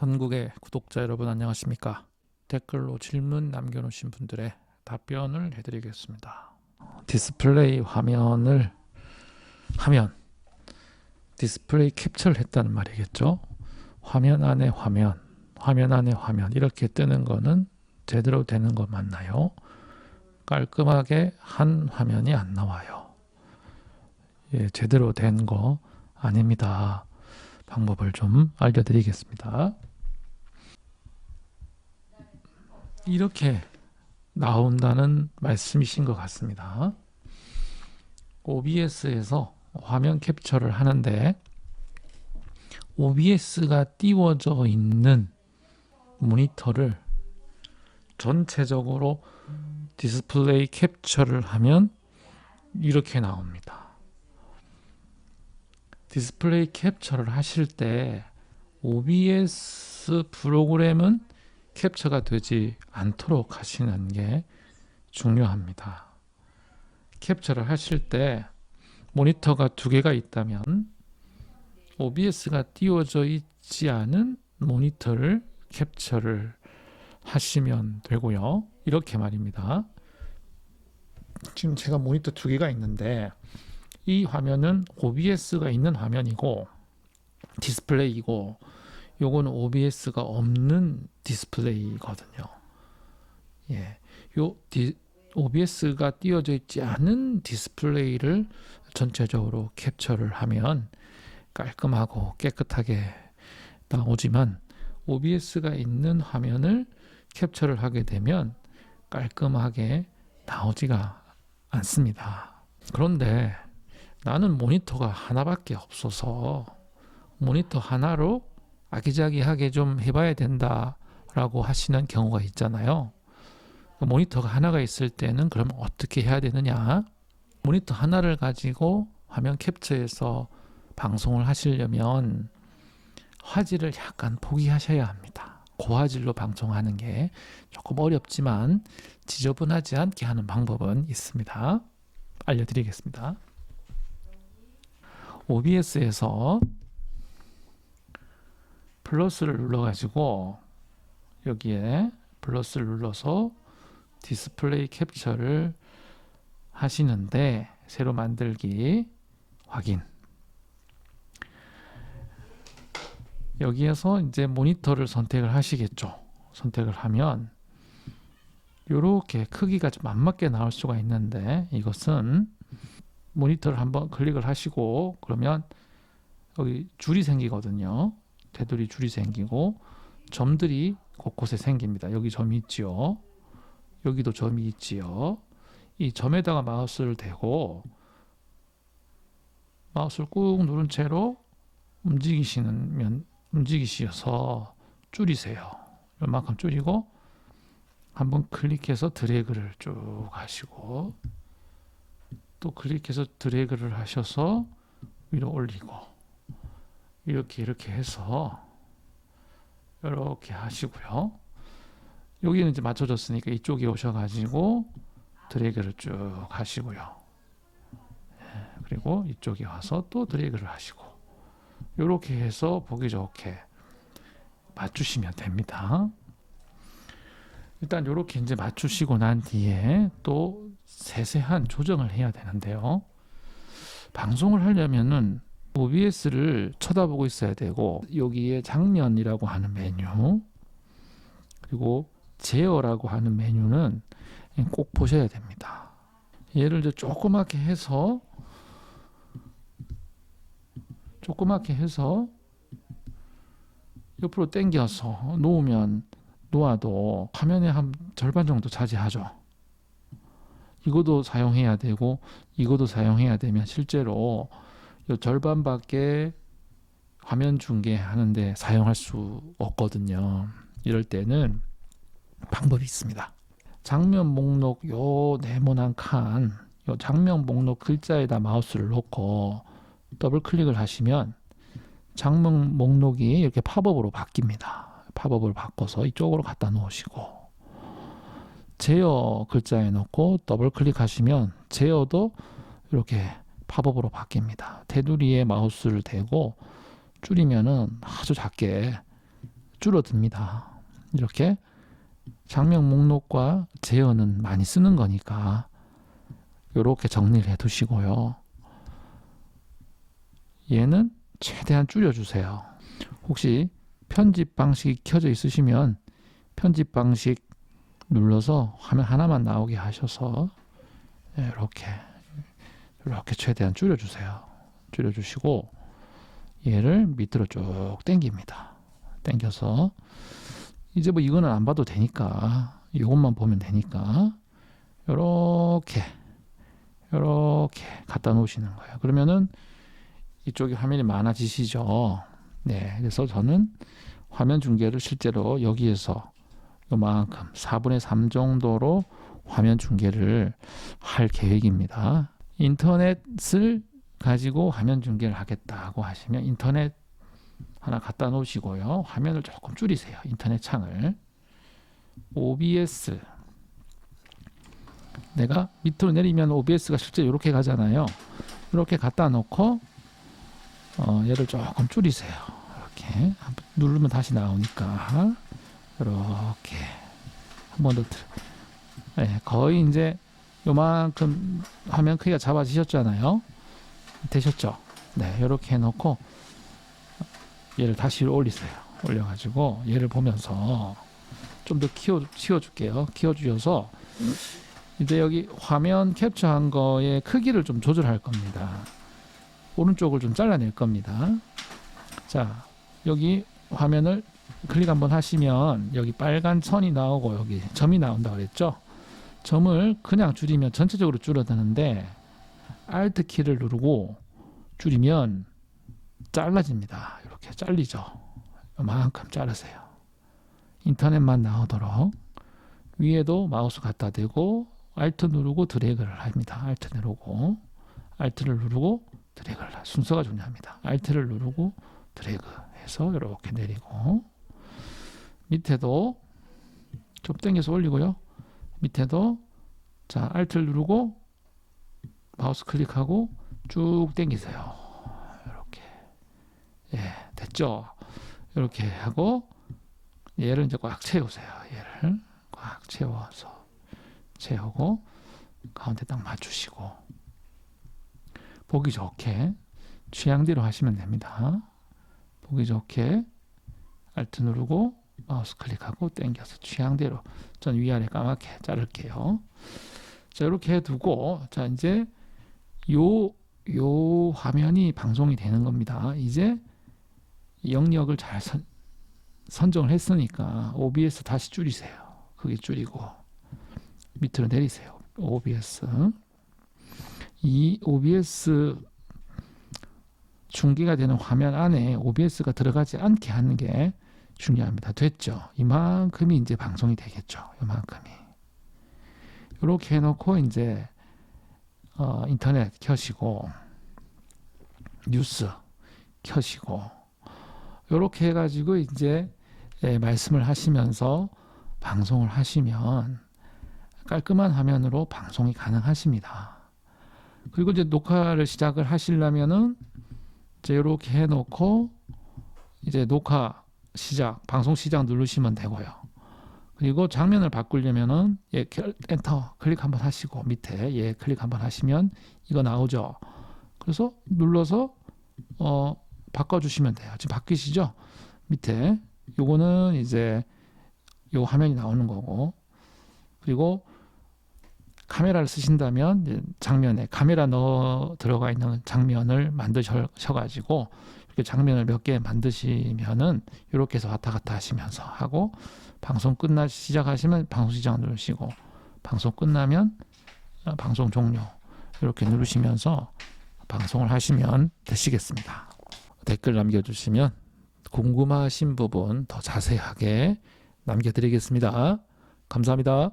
전국의 구독자 여러분 안녕하십니까? 댓글로 질문 남겨놓으신 분들의 답변을 해드리겠습니다. 디스플레이 화면을 하면 디스플레이 캡처를 했다는 말이겠죠? 화면 안에 화면, 화면 안에 화면 이렇게 뜨는 거는 제대로 되는 거 맞나요? 깔끔하게 한 화면이 안 나와요. 예, 제대로 된 거 아닙니다. 방법을 좀 알려드리겠습니다. 이렇게 나온다는 말씀이신 것 같습니다. OBS에서 화면 캡처를 하는데 OBS가 띄워져 있는 모니터를 전체적으로 디스플레이 캡처를 하면 이렇게 나옵니다. 디스플레이 캡처를 하실 때 OBS 프로그램은 캡처가 되지 않도록 하시는 게 중요합니다. 캡처를 하실 때 모니터가 두 개가 있다면 OBS가 띄워져 있지 않은 모니터를 캡처를 하시면 되고요. 이렇게 말입니다. 지금 제가 모니터 두 개가 있는데 이 화면은 OBS가 있는 화면이고 디스플레이이고 요거는 OBS가 없는 디스플레이거든요. 예, OBS가 띄워져 있지 않은 디스플레이를 전체적으로 캡처를 하면 깔끔하고 깨끗하게 나오지만 OBS가 있는 화면을 캡처를 하게 되면 깔끔하게 나오지가 않습니다. 그런데 나는 모니터가 하나밖에 없어서 모니터 하나로 아기자기하게 좀 해봐야 된다라고 하시는 경우가 있잖아요. 모니터가 하나가 있을 때는 그럼 어떻게 해야 되느냐? 모니터 하나를 가지고 화면 캡처해서 방송을 하시려면 화질을 약간 포기하셔야 합니다. 고화질로 방송하는 게 조금 어렵지만 지저분하지 않게 하는 방법은 있습니다. 알려드리겠습니다. OBS에서 플러스를 눌러가지고 여기에 플러스를 눌러서 디스플레이 캡처를 하시는데 새로 만들기 확인. 여기에서 이제 모니터를 선택을 하시겠죠. 선택을 하면 이렇게 크기가 좀 안 맞게 나올 수가 있는데 이것은 모니터를 한번 클릭을 하시고 그러면 여기 줄이 생기거든요. 테두리 줄이 생기고 점들이 곳곳에 생깁니다. 여기 점이 있지요. 여기도 점이 있지요. 이 점에다가 마우스를 대고 마우스를 꾹 누른 채로 움직이셔서 줄이세요. 이만큼 줄이고 한번 클릭해서 드래그를 쭉 하시고 또 클릭해서 드래그를 하셔서 위로 올리고 이렇게 해서 이렇게 하시고요. 여기는 이제 맞춰졌으니까 이쪽에 오셔가지고 드래그를 쭉 하시고요. 그리고 이쪽에 와서 또 드래그를 하시고 이렇게 해서 보기 좋게 맞추시면 됩니다. 일단 이렇게 이제 맞추시고 난 뒤에 또 세세한 조정을 해야 되는데요. 방송을 하려면은 OBS를 쳐다보고 있어야 되고 여기에 장면이라고 하는 메뉴 그리고 제어라고 하는 메뉴는 꼭 보셔야 됩니다. 얘를 이제 조그맣게 해서 옆으로 당겨서 놓아도 화면의 한 절반 정도 차지하죠. 이것도 사용해야 되고 이것도 사용해야 되면 실제로 이 절반밖에 화면 중계하는데 사용할 수 없거든요. 이럴 때는 방법이 있습니다. 장면 목록 요 네모난 칸, 요 장면 목록 글자에다 마우스를 놓고 더블 클릭을 하시면 장면 목록이 이렇게 팝업으로 바뀝니다. 팝업을 바꿔서 이쪽으로 갖다 놓으시고 제어 글자에 놓고 더블 클릭하시면 제어도 이렇게 팝업으로 바뀝니다. 테두리에 마우스를 대고 줄이면은 아주 작게 줄어듭니다. 이렇게 장면 목록과 제어는 많이 쓰는 거니까 이렇게 정리를 해 두시고요. 얘는 최대한 줄여주세요. 혹시 편집 방식이 켜져 있으시면 편집 방식 눌러서 화면 하나만 나오게 하셔서 이렇게 최대한 줄여주세요. 줄여주시고 얘를 밑으로 쭉 당깁니다. 당겨서 이제 뭐 이거는 안 봐도 되니까 이것만 보면 되니까 이렇게 갖다 놓으시는 거예요. 그러면은 이쪽에 화면이 많아지시죠. 네, 그래서 저는 화면 중계를 실제로 여기에서 요만큼 4분의 3 정도로 화면 중계를 할 계획입니다. 인터넷을 가지고 화면 중계를 하겠다고 하시면 인터넷 하나 갖다 놓으시고요. 화면을 조금 줄이세요. 인터넷 창을. OBS. 내가 밑으로 내리면 OBS가 실제 이렇게 가잖아요. 이렇게 갖다 놓고 얘를 조금 줄이세요. 이렇게 누르면 다시 나오니까 이렇게 한 번 더 네, 거의 이제 요만큼 화면 크기가 잡아지셨잖아요. 되셨죠? 네, 이렇게 해놓고 얘를 다시 올리세요. 올려가지고 얘를 보면서 좀 더 키워줄게요. 키워주셔서 이제 여기 화면 캡처한 거의 크기를 좀 조절할 겁니다. 오른쪽을 좀 잘라낼 겁니다. 자, 여기 화면을 클릭 한번 하시면 여기 빨간 선이 나오고 여기 점이 나온다고 그랬죠? 점을 그냥 줄이면 전체적으로 줄어드는데 Alt 키를 누르고 줄이면 잘라집니다. 이렇게 잘리죠. 이만큼 자르세요. 인터넷만 나오도록 위에도 마우스 갖다 대고 Alt 누르고 드래그를 합니다. Alt 누르고 Alt를 누르고 드래그를 순서가 중요합니다. Alt를 누르고 드래그 해서 이렇게 내리고 밑에도 좀 당겨서 올리고요. 밑에도 자 Alt를 누르고 마우스 클릭하고 쭉 당기세요. 이렇게 됐죠? 이렇게 하고 얘를 이제 꽉 채우세요. 얘를 꽉 채우고 가운데 딱 맞추시고 보기 좋게 취향대로 하시면 됩니다. 보기 좋게 Alt 누르고 마우스 클릭하고 당겨서 취향대로 전 위아래 까맣게 자를게요. 자 이렇게 해두고 자 이제 요 화면이 방송이 되는 겁니다. 이제 영역을 잘 선정을 했으니까 OBS 다시 줄이세요. 크게 줄이고 밑으로 내리세요. OBS 이 OBS 중계가 되는 화면 안에 OBS가 들어가지 않게 하는 게 중요합니다. 됐죠? 이만큼이 이제 방송이 되겠죠. 이만큼이 이렇게 해놓고 이제 인터넷 켜시고 뉴스 켜시고 이렇게 해가지고 이제 말씀을 하시면서 방송을 하시면 깔끔한 화면으로 방송이 가능하십니다. 그리고 이제 녹화를 시작을 하시려면은 이제 이렇게 해놓고 이제 녹화 시작, 방송 시작 누르시면 되고요. 그리고 장면을 바꾸려면은 엔터 클릭 한번 하시고 밑에 클릭 한번 하시면 이거 나오죠. 그래서 눌러서 바꿔주시면 돼요. 지금 바뀌시죠? 밑에 요거는 이제 요 화면이 나오는 거고 그리고 카메라를 쓰신다면 이제 장면에 카메라 넣어 들어가 있는 장면을 만드셔가지고 이렇게 장면을 몇 개 만드시면은 이렇게 해서 왔다 갔다 하시면서 하고 방송 시작하시면 방송 시작 누르시고 방송 끝나면 방송 종료 이렇게 누르시면서 방송을 하시면 되시겠습니다. 댓글 남겨주시면 궁금하신 부분 더 자세하게 남겨드리겠습니다. 감사합니다.